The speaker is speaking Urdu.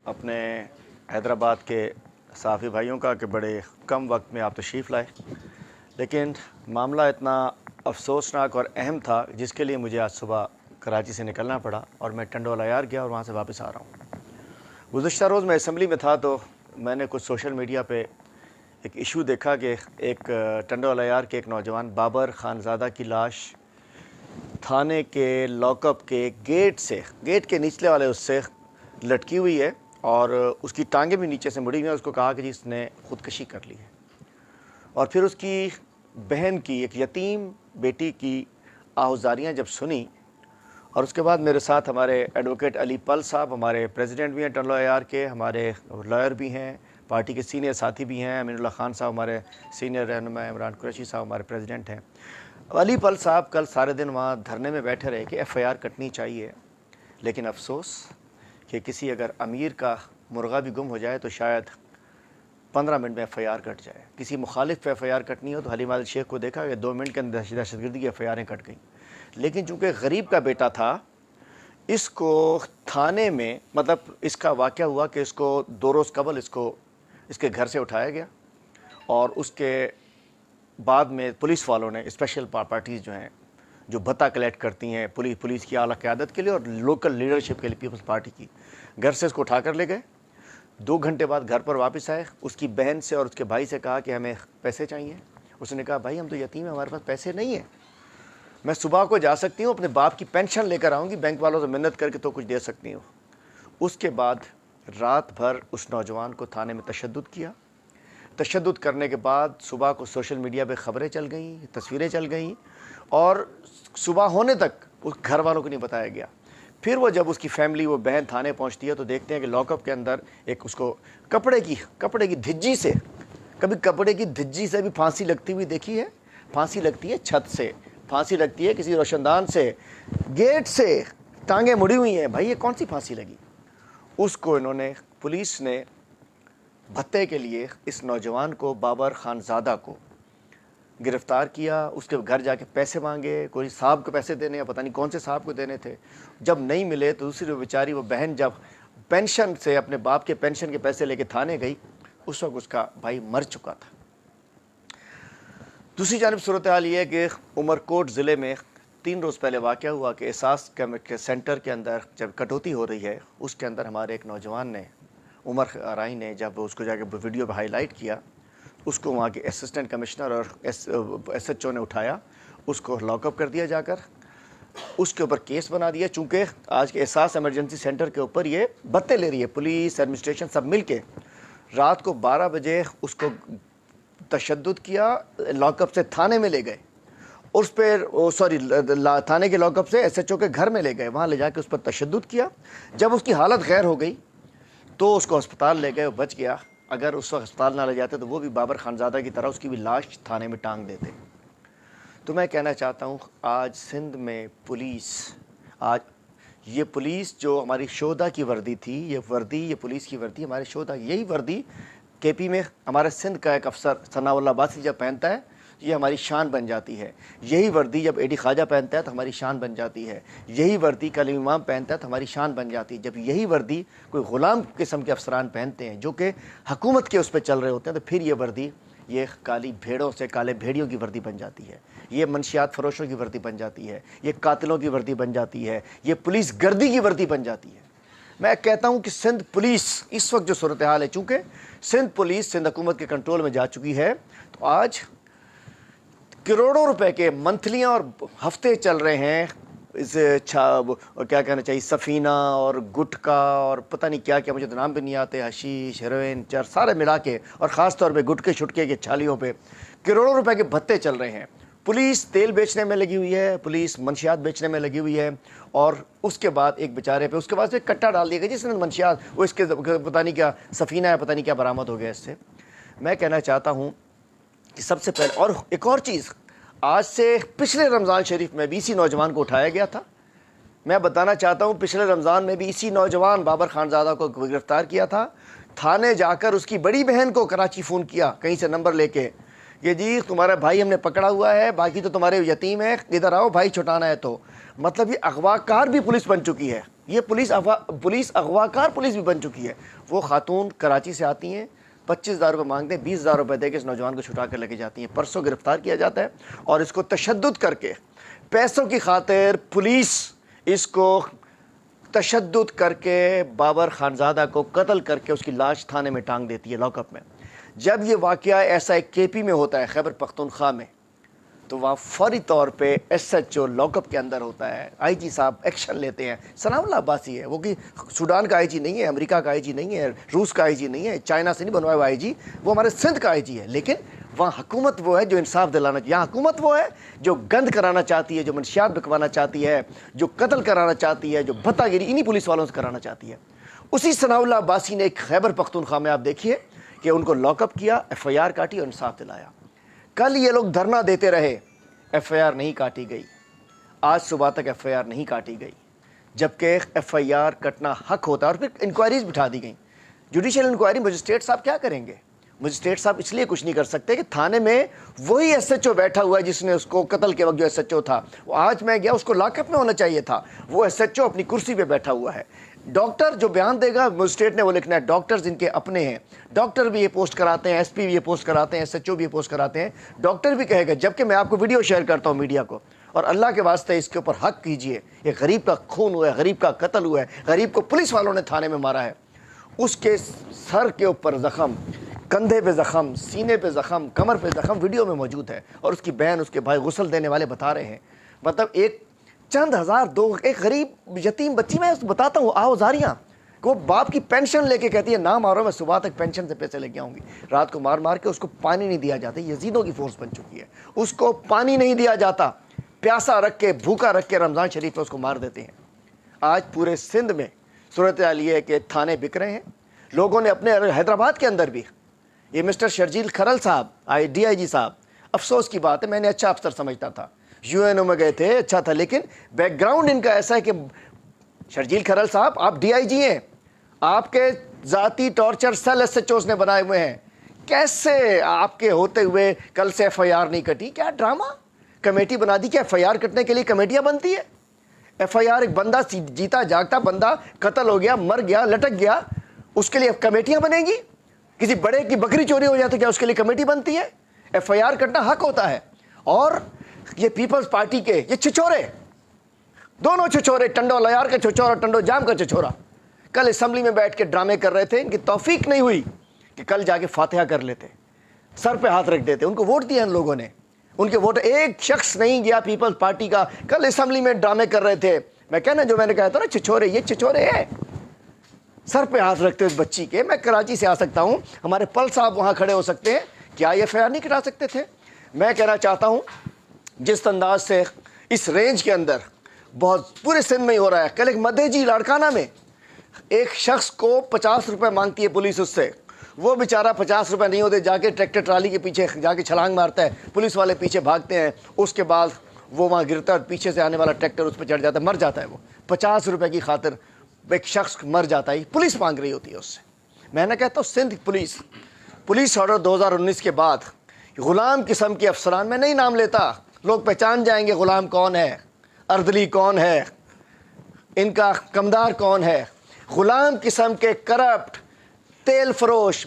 اپنے حیدرآباد کے صحافی بھائیوں کا کہ بڑے کم وقت میں آپ تشریف لائے، لیکن معاملہ اتنا افسوسناک اور اہم تھا جس کے لیے مجھے آج صبح کراچی سے نکلنا پڑا اور میں ٹنڈو عیار گیا اور وہاں سے واپس آ رہا ہوں۔ گزشتہ روز میں اسمبلی میں تھا تو میں نے کچھ سوشل میڈیا پہ ایک ایشو دیکھا کہ ایک ٹنڈو عیار کے ایک نوجوان بابر خانزادہ کی لاش تھانے کے لاک اپ کے گیٹ کے نچلے والے اس سے لٹکی ہوئی ہے اور اس کی ٹانگیں بھی نیچے سے مڑی ہوئی ہیں۔ اس کو کہا کہ جی اس نے خودکشی کر لی ہے، اور پھر اس کی بہن کی ایک یتیم بیٹی کی آہوزاریاں جب سنی، اور اس کے بعد میرے ساتھ ہمارے ایڈوکیٹ علی پل صاحب، ہمارے پریزیڈنٹ بھی ہیں ٹنڈو عیار کے، ہمارے لائر بھی ہیں، پارٹی کے سینئر ساتھی بھی ہیں، امین اللہ خان صاحب ہمارے سینئر رہنما، عمران قریشی صاحب ہمارے پریزیڈنٹ ہیں۔ علی پل صاحب کل سارے دن وہاں دھرنے میں بیٹھے رہے کہ ایف آئی آر کٹنی چاہیے، لیکن افسوس کہ کسی اگر امیر کا مرغہ بھی گم ہو جائے تو شاید 15 منٹ میں ایف آئی آر کٹ جائے۔ کسی مخالف پہ ایف آئی آر کٹنی ہو تو حلیم عادل شیخ کو دیکھا کہ 2 منٹ کے اندر دہشت گردی کی ایف آئی آریں کٹ گئیں، لیکن چونکہ غریب کا بیٹا تھا، اس کو تھانے میں مطلب اس کا واقعہ ہوا کہ اس کو 2 روز قبل اس کے گھر سے اٹھایا گیا، اور اس کے بعد میں پولیس والوں نے اسپیشل پارٹیز جو ہیں جو بھتہ کلیکٹ کرتی ہیں پولیس کی اعلیٰ قیادت کے لیے اور لوکل لیڈرشپ کے لیے پیپلز پارٹی کی، گھر سے اس کو اٹھا کر لے گئے۔ 2 گھنٹے بعد گھر پر واپس آئے، اس کی بہن سے اور اس کے بھائی سے کہا کہ ہمیں پیسے چاہیے۔ اس نے کہا بھائی ہم تو یتیم ہیں، ہمارے پاس پیسے نہیں ہیں، میں صبح کو جا سکتی ہوں اپنے باپ کی پینشن لے کر آؤں گی، بینک والوں سے منت کر کے تو کچھ دے سکتی ہوں۔ اس کے بعد رات بھر اس نوجوان کو تھانے میں تشدد کیا۔ تشدد کرنے کے بعد صبح کو سوشل میڈیا پہ خبریں چل گئیں، تصویریں چل گئیں، اور صبح ہونے تک اس گھر والوں کو نہیں بتایا گیا۔ پھر وہ جب اس کی فیملی، وہ بہن تھانے پہنچتی ہے تو دیکھتے ہیں کہ لاک اپ کے اندر ایک اس کو کپڑے کی دھجی سے، کبھی کپڑے کی دھجی سے بھی پھانسی لگتی ہوئی دیکھی ہے؟ پھانسی لگتی ہے چھت سے، پھانسی لگتی ہے کسی روشن دان سے، گیٹ سے ٹانگیں مڑی ہوئی ہیں۔ بھائی یہ کون سی پھانسی لگی؟ اس کو پولیس نے بھتے کے لیے اس نوجوان کو، بابر خانزادہ کو گرفتار کیا۔ اس کے گھر جا کے پیسے مانگے، کوئی صاحب کو پیسے دینے، یا پتہ نہیں کون سے صاحب کو دینے تھے۔ جب نہیں ملے تو دوسری بیچاری وہ بہن جب پینشن سے، اپنے باپ کے پینشن کے پیسے لے کے تھانے گئی، اس وقت اس کا بھائی مر چکا تھا۔ دوسری جانب صورتحال یہ ہے کہ عمر کوٹ ضلع میں 3 روز پہلے واقعہ ہوا کہ احساس کے سینٹر کے اندر جب کٹوتی ہو رہی ہے، اس کے اندر ہمارے ایک نوجوان نے، عمر رائی نے، جب اس کو جا کے ویڈیو پہ ہائی لائٹ کیا، اس کو وہاں کے اسسٹنٹ کمشنر اور ایس ایچ او نے اٹھایا، اس کو لاک اپ کر دیا جا کر، اس کے اوپر کیس بنا دیا۔ چونکہ آج کے احساس ایمرجنسی سینٹر کے اوپر یہ بھتے لے رہی ہے، پولیس، ایڈمنسٹریشن سب مل کے۔ رات کو 12 بجے اس کو تشدد کیا، لاک اپ سے تھانے میں لے گئے، اس پہ تھانے کے لاک اپ سے ایس ایچ او کے گھر میں لے گئے، وہاں لے جا کے اس پر تشدد کیا۔ جب اس کی حالت غیر ہو گئی تو اس کو ہسپتال لے گئے، وہ بچ گیا۔ اگر اس وقت ہسپتال نہ لے جاتے تو وہ بھی بابر خانزادہ کی طرح اس کی بھی لاش تھانے میں ٹانگ دیتے۔ تو میں کہنا چاہتا ہوں آج سندھ میں یہ پولیس جو ہماری شہداء کی وردی تھی، یہ پولیس کی وردی ہمارے شہداء، یہی وردی کے پی میں ہمارے سندھ کا ایک افسر ثناء اللہ عباسی جب پہنتا ہے یہ ہماری شان بن جاتی ہے۔ یہی وردی جب اے ڈی خواجہ پہنتا ہے تو ہماری شان بن جاتی ہے۔ یہی وردی کلیم امام پہنتا ہے تو ہماری شان بن جاتی ہے۔ جب یہی وردی کوئی غلام قسم کے افسران پہنتے ہیں جو کہ حکومت کے اس پہ چل رہے ہوتے ہیں، تو پھر یہ وردی یہ کالی بھیڑوں سے کالے بھیڑیوں کی وردی بن جاتی ہے، یہ منشیات فروشوں کی وردی بن جاتی ہے، یہ قاتلوں کی وردی بن جاتی ہے، یہ پولیس گردی کی وردی بن جاتی ہے۔ میں کہتا ہوں کہ سندھ پولیس اس وقت جو صورتحال ہے، چونکہ سندھ پولیس سندھ حکومت کے کنٹرول میں جا چکی ہے، تو آج کروڑوں روپے کے منتھلیاں اور ہفتے چل رہے ہیں، کیا کہنا چاہیے، سفینہ اور گٹکا اور پتہ نہیں کیا کیا، مجھے تو نام بھی نہیں آتے، حشیش، ہیروئن، چرس، سارے ملا کے، اور خاص طور پہ گٹکے چھٹکے کے چھالیوں پہ کروڑوں روپے کے بھتے چل رہے ہیں۔ پولیس تیل بیچنے میں لگی ہوئی ہے، پولیس منشیات بیچنے میں لگی ہوئی ہے، اور اس کے بعد ایک بیچارے پہ اس کے بعد ایک کٹا ڈال دیا گیا جس نے منشیات، وہ اس کے پتہ نہیں کیا سفینہ ہے، پتہ نہیں کیا برآمد ہو گیا اس سے۔ میں کہنا چاہتا ہوں کہ سب سے پہلے، اور ایک اور چیز، آج سے پچھلے رمضان شریف میں بھی اسی نوجوان کو اٹھایا گیا تھا۔ میں بتانا چاہتا ہوں پچھلے رمضان میں بھی اسی نوجوان بابر خانزادہ کو گرفتار کیا تھا۔ تھانے جا کر اس کی بڑی بہن کو کراچی فون کیا کہیں سے نمبر لے کے کہ جی تمہارا بھائی ہم نے پکڑا ہوا ہے، باقی تو تمہارے یتیم ہے، ادھر آؤ، بھائی چھٹانا ہے تو۔ مطلب یہ اغوا کار بھی پولیس بن چکی ہے۔ یہ پولیس اغواکار پولیس بھی بن چکی ہے. وہ خاتون کراچی سے آتی ہیں, 25,000 روپے مانگتے ہیں, 20,000 روپے دے کے اس نوجوان کو چھٹا کر لے کے جاتی ہیں. پرسوں گرفتار کیا جاتا ہے اور اس کو تشدد کر کے, پیسوں کی خاطر پولیس اس کو تشدد کر کے بابر خانزادہ کو قتل کر کے اس کی لاش تھانے میں ٹانگ دیتی ہے, لاک اپ میں. جب یہ واقعہ ایسا ایک کے پی میں ہوتا ہے, خیبر پختونخوا میں, تو وہاں فوری طور پہ S H O lock up کے اندر ہوتا ہے. آئی جی صاحب ایکشن لیتے ہیں. ثناء اللہ عباسی ہے وہ, کہ سوڈان کا آئی جی نہیں ہے, امریکہ کا آئی جی نہیں ہے, روس کا آئی جی نہیں ہے, چائنا سے نہیں بنوایا ہوا آئی جی, وہ ہمارے سندھ کا آئی جی ہے. لیکن وہاں حکومت وہ ہے جو انصاف دلانا چاہیے, یہاں حکومت وہ ہے جو گند کرانا چاہتی ہے, جو منشیات بکوانا چاہتی ہے, جو قتل کرانا چاہتی ہے, جو بھتہ گیری انہی پولیس والوں سے کرانا چاہتی ہے. اسی ثناء اللہ عباسی نے ایک خیبر پختونخوا میں آپ دیکھیے کہ ان کو لاک اپ کیا, ایف آئی آر کاٹی اور انصاف دلایا. کل یہ لوگ دھرنا دیتے رہے, ایف آئی آر نہیں کاٹی گئی. آج صبح تک ایف آئی آر نہیں کاٹی گئی, جبکہ ایف آئی آر کٹنا حق ہوتا ہے. اور پھر انکوائریز بٹھا دی گئیں. جوڈیشل انکوائری مجسٹریٹ صاحب کیا کریں گے؟ مجسٹریٹ صاحب اس لیے کچھ نہیں کر سکتے کہ تھانے میں وہی ایس ایچ او بیٹھا ہوا ہے جس نے اس کو قتل کے وقت جو ایس ایچ او تھا, وہ آج میں گیا, اس کو لاک اپ میں ہونا چاہیے تھا. وہ ایس ایچ او اپنی کرسی پہ بیٹھا ہوا ہے. ڈاکٹر جو بیان دے گا مجسٹریٹ نے وہ لکھنا ہے. ڈاکٹرز ان کے اپنے ہیں, ڈاکٹر بھی یہ پوسٹ کراتے ہیں, ایس پی بھی یہ پوسٹ کراتے ہیں, ایس ایچ او بھی یہ پوسٹ کراتے ہیں. ڈاکٹر بھی کہے گا, جبکہ میں آپ کو ویڈیو شیئر کرتا ہوں میڈیا کو, اور اللہ کے واسطے اس کے اوپر حق کیجئے. یہ غریب کا خون ہوا ہے, غریب کا قتل ہوا ہے, غریب کو پولیس والوں نے تھانے میں مارا ہے. اس کے سر کے اوپر زخم, کندھے پہ زخم, سینے پہ زخم, کمر پہ زخم ویڈیو میں موجود ہے. اور اس کی بہن, اس کے بھائی, غسل دینے والے بتا رہے ہیں. مطلب ایک چند ہزار, ایک غریب یتیم بچی, میں بتاتا ہوں آوازاریاں, کہ وہ باپ کی پینشن لے کے کہتی ہے نہ مارو, میں صبح تک پینشن سے پیسے لے کے آؤں گی. رات کو مار مار کے اس کو پانی نہیں دیا جاتا. یزیدوں کی فورس بن چکی ہے, اس کو پانی نہیں دیا جاتا. پیاسا رکھ کے, بھوکا رکھ کے رمضان شریف میں اس کو مار دیتے ہیں. آج پورے سندھ میں صورتحال یہ ہے کہ تھانے بک رہے ہیں. لوگوں نے اپنے, حیدرآباد کے اندر بھی, یہ مسٹر شرجیل کھرل صاحب, ڈی آئی جی صاحب, افسوس کی بات ہے, میں نے اچھا افسر سمجھتا تھا, یو این او میں گئے تھے, اچھا تھا, لیکن بیک گراؤنڈ ان کا ایسا ہے کہ شرجیل کھرل صاحب آپ ڈی آئی جی ہیں, آپ کے ذاتی torture cell S H Os نے بنائے ہوئے ہیں. کیسے آپ کے ہوتے ہوئے کل سے ایف آئی آر نہیں کٹی؟ کیا ڈرامہ, کمیٹی بنا دی. کیا ایف آئی آر کٹنے کے لیے کمیٹیاں بنتی ہے؟ ایف آئی آر, ایک بندہ جیتا جاگتا بندہ قتل ہو گیا, مر گیا, لٹک گیا, اس کے لیے کمیٹیاں بنیں گی؟ کسی بڑے کی بکری چوری ہو جائے تو کیا اس کے لیے کمیٹی بنتی ہے؟ ایف آئی آر کٹنا حق ہوتا ہے. اور یہ پیپلز پارٹی کے یہ چھچورے, دونوں چھچورے, ٹنڈو لیار کا چھچورا, ٹنڈو جام کا چھچورا, کل اسمبلی میں بیٹھ کے ڈرامے کر رہے تھے. ان کی توفیق نہیں ہوئی کہ کل جا کے فاتحہ کر لیتے, سر پہ ہاتھ رکھ دیتے. ان کو ووٹ دیا ان لوگوں نے, ان کے ووٹ, ایک شخص نہیں گیا پیپلز پارٹی کا. کل اسمبلی میں ڈرامے کر رہے تھے. میں کہنا جو میں نے کہا تھا نا چھچورے, یہ چھچورے ہیں, سر پہ ہاتھ رکھتے اس بچی کے. میں کراچی سے آ سکتا ہوں, ہمارے پل صاحب وہاں کھڑے ہو سکتے ہیں, کیا یہ ایف آئی آر نہیں کٹا سکتے تھے؟ میں کہنا چاہتا ہوں جس انداز سے اس رینج کے اندر بہت پورے سندھ میں ہی ہو رہا ہے. کل ایک مدھے جی لاڑکانہ میں ایک شخص کو 50 روپے مانگتی ہے پولیس اس سے, وہ بیچارہ 50 روپے نہیں ہوتے, جا کے ٹریکٹر ٹرالی کے پیچھے جا کے چھلانگ مارتا ہے, پولیس والے پیچھے بھاگتے ہیں, اس کے بعد وہ وہاں گرتا ہے, پیچھے سے آنے والا ٹریکٹر اس پہ چڑھ جاتا ہے, مر جاتا ہے. وہ 50 روپے کی خاطر ایک شخص مر جاتا ہے, پولیس مانگ رہی ہوتی ہے اس سے. میں نے کہتا ہوں سندھ پولیس آرڈر 2019 کے بعد غلام قسم کے افسران, میں نہیں نام لیتا, لوگ پہچان جائیں گے غلام کون ہے, اردلی کون ہے, ان کا کمدار کون ہے. غلام قسم کے کرپٹ, تیل فروش